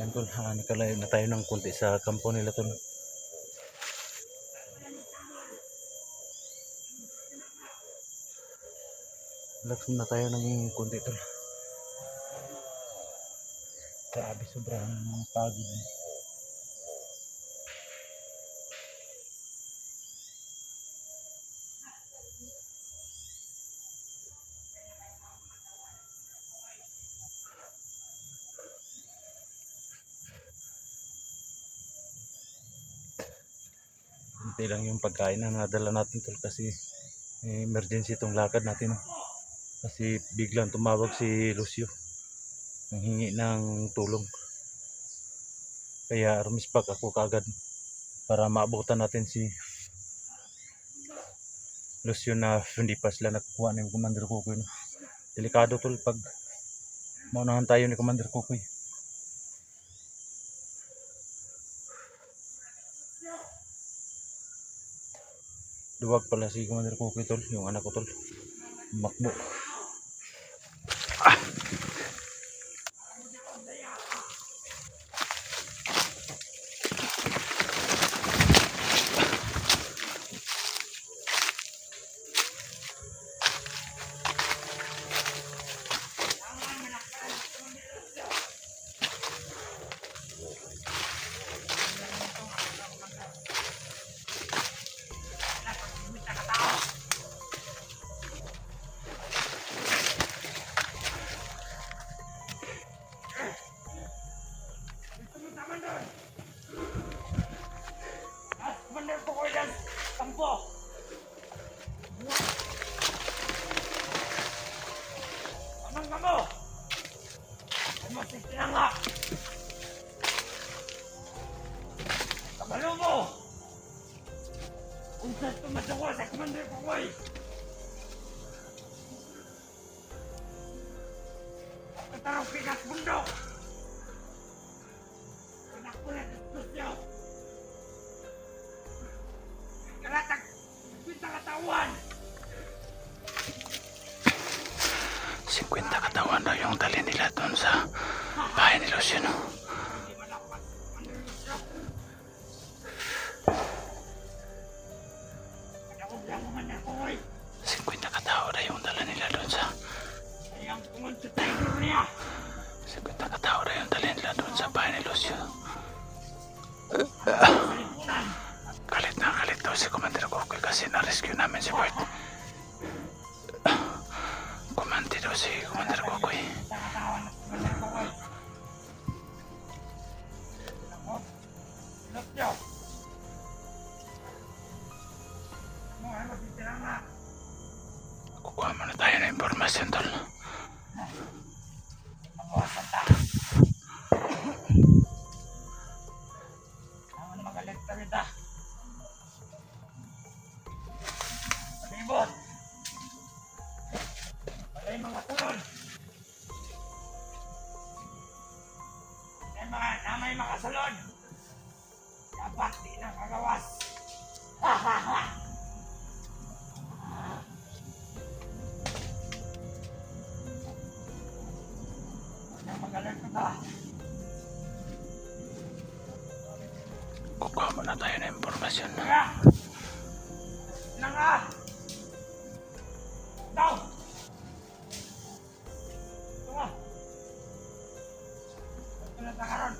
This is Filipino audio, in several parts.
Ayan tol, nakalayo na tayo ng kunti sa kampo nila tol. Lakas na tayo ng kunti tol. Grabe, sobrang pagod. Hindi lang yung pagkain na nadala natin tol kasi emergency itong lakad natin. Kasi biglang tumawag si Lucio. Nanghingi ng tulong. Kaya rumispak ako kagad para maabutan natin si Lucio na hindi pa sila nakukuha ng Commander Kukoy. No? Delikado tol pag maunahan tayo ni Commander Kukoy. Duwag pala si Commander Kukoy tol, yung anak ko tol. Makbo. Commander Kukoy dan kampo. Anong kamo? Masik na nga. Kabalo mo. Unsas tumatungkol sa Commander Kukoy. Katarong pikas bundok. Anak ko na Lucio. Kalatag pinta katawan. 50 katawan daw yung dali nila doon sa bahay ni Lucio. No? Hindi malakas Commander Lucio. Kadakog lang Commander Kukoy. 50 katao daw yung dala nila doon sa Ayang pumunta tayo niya. 50 katao daw yung dali nila doon sa bahay ni Lucio. Kalimutan. Galit na galit daw si Commander Kukoy kasi na-rescue namin si Bert. Kumante daw si Commander Kukoy. Pinta katawan ng Commander Kukoy. Lucio. Ano ay mabitira nga. Kukuha muna tayo ng impormasyon tol. Mabawasan ta. Ang magalit ka kita. Palibot. Palay mga tulon. Namay makasalon. Dapat di na kagawas. Ha ha ha. Ang magalit ka. Kukuha muna tayo ng impormasyon. Nga! Nga! Daw! Nga! Ito na ta karon.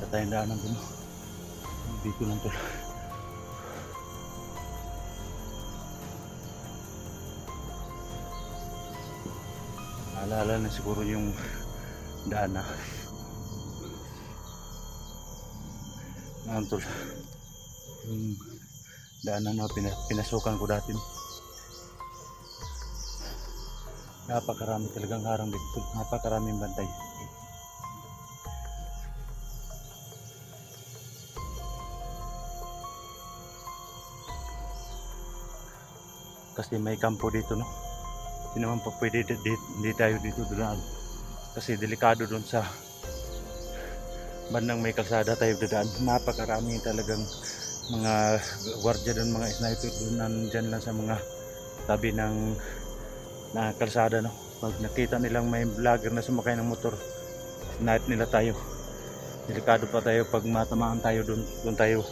tayong daanan dun. Dito lang tol. Alala na siguro yung daan na. Ngayon tol. Yung daanan na pinasukan ko dati. Napakarami talagang harang dito. Napakaraming bantay. Kasi may kampo dito no. Hindi naman pa pwede hindi tayo dito dadaan. Kasi delikado doon sa bandang may kalsada tayo dadaan. Napakarami talagang mga gwardiya doon, mga sniper doon nandyan lang sa mga tabi ng na kalsada no. Pag nakita nilang may vlogger na sumakay ng motor, snipe nila tayo. Delikado pa tayo pag matamaan tayo doon tayo.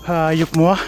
Hayop mo ah.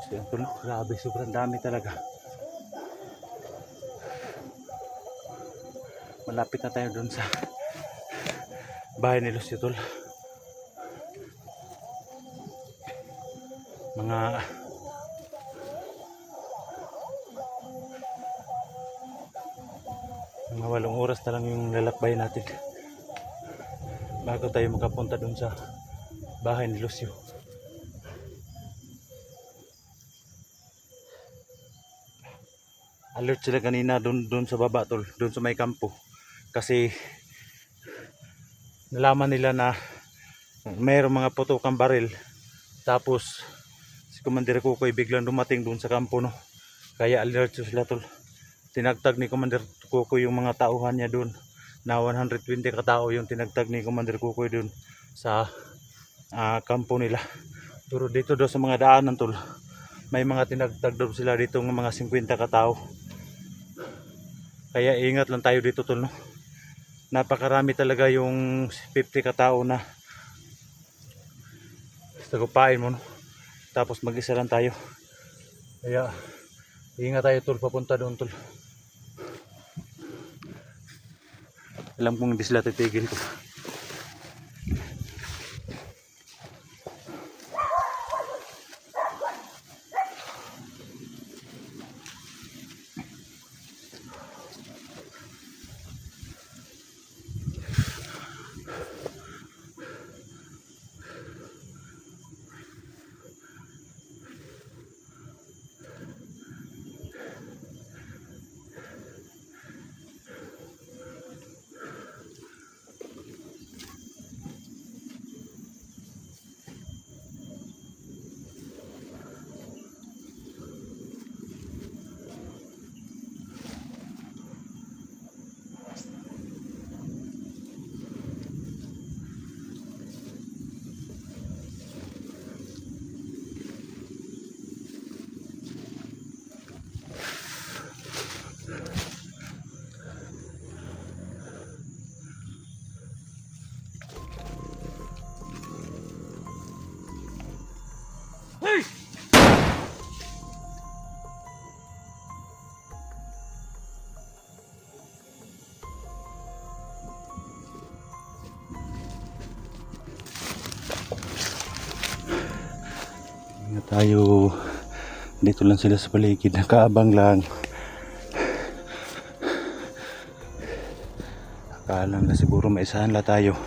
Yan tol, grabe, sobrang dami talaga. Malapit na tayo dun sa bahay ni Lucio tol. Mga walong oras na lang yung lalakbay natin bago tayo makapunta dun sa bahay ni Lucio. Alert sila kanina doon sa baba tol, doon sa may kampo. Kasi nalaman nila na mayroong mga putukang baril. Tapos si Commander Kukoy biglang dumating doon sa kampo no. Kaya alert sila tol. Tinagtag ni Commander Kukoy yung mga tauhan niya doon. Na 120 katao yung tinagtag ni Commander Kukoy doon sa kampo nila. Pero dito daw sa mga daanan tol, may mga tinagtag daw sila dito ng mga 50 katao. Kaya ingat lang tayo dito tol no. Napakarami talaga yung 50 katao na tagupain mo no. Tapos mag-isa lang tayo. Kaya ingat tayo tol papunta doon tol. Alam kong hindi sila titigil tol. Tayo dito lang sila sa paligid, nakaabang lang. Akala na siguro maisahan la tayo.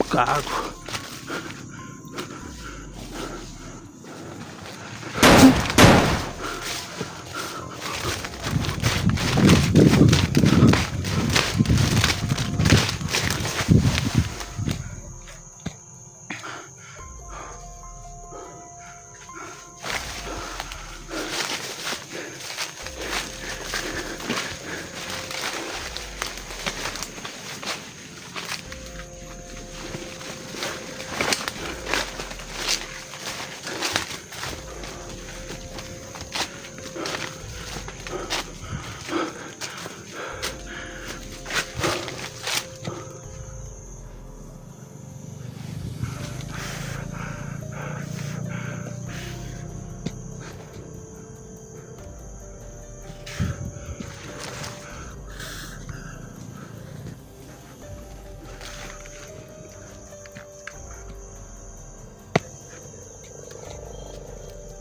Gago.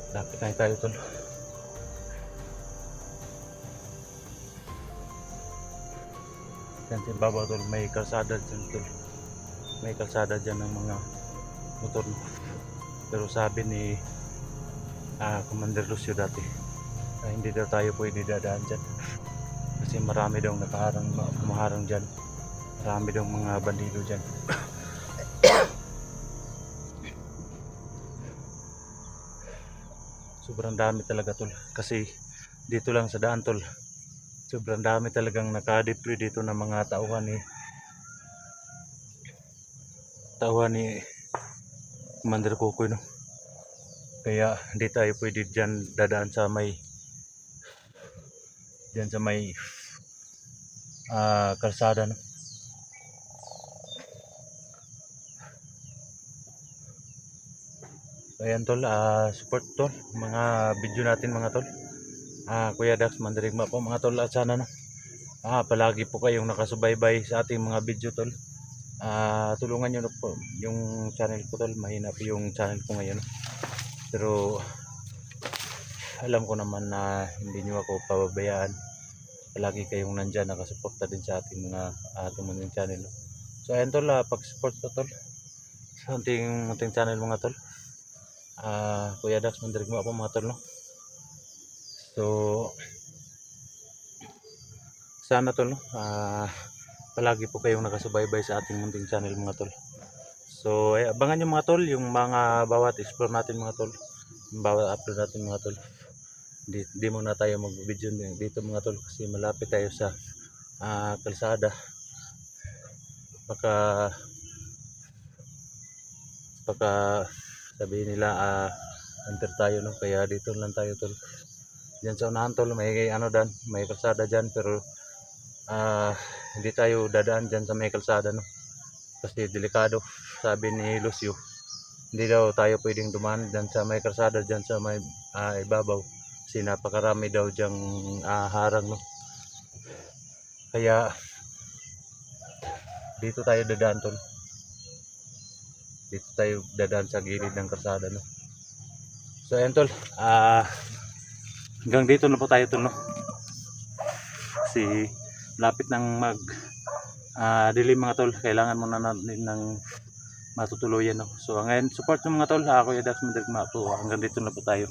Lapit na tayo tol. Yan sa baba tol, may kalsada dyan tol. May kalsada dyan ng mga motor. Pero sabi ni Commander Lucio dati, hindi daw tayo pwede dadaan dyan. Kasi marami daw kumaharang dyan. Marami daw mga bandido dyan. Sobrang dami talaga tol. Kasi dito lang sa daan tol, sobrang dami talagang naka-deploy dito ng mga tauhan ni Commander Kukoy, no. Kaya hindi tayo pwede dyan dadaan sa may kalsada, no. So ayan tol, support tol mga video natin mga tol. Kuya Dax Mandirigma po mga tol, at sana no, palagi po kayong nakasubaybay sa ating mga video tol. Tulungan nyo na po yung channel ko tol, mahina po yung channel ko ngayon, pero alam ko naman na hindi nyo ako pababayaan. Palagi kayong nandyan nakasuporta din sa ating mga tumuning channel, no? So ayan tol, pag-support to tol sa ating channel mga tol. Kuya Dax Mandirigma po mga tol, no. So sana tol, no, palagi po kayong nakasubaybay sa ating munting channel mga tol. So abangan nyo mga tol yung mga bawat explore natin mga tol, yung bawat upload natin mga tol. Di muna tayo mag video dito mga tol kasi malapit tayo sa kalsada. Baka sabihin nila under tayo, no, kaya dito lang tayo tol. Diyan sa unahan tol, may may kalsada dyan, pero hindi tayo dadaan dyan sa may kalsada, no, kasi delikado. Sabi ni Lucio, hindi daw tayo pwedeng dumaan dyan sa may kalsada, dyan sa may ibabaw, kasi napakarami daw dyang harang, no. Kaya dito tayo dadaan tol, dito tayo dadaan sa gilid ng kalsada, no. So ayan tol, hanggang dito na po tayo tol, no. Kasi lapit ng mag dilim mga tol. Kailangan muna natin ng matutuluyan, no? So ngayon support ng mga tol. Ako yung Dax Mandirigma po. Hanggang dito na po tayo.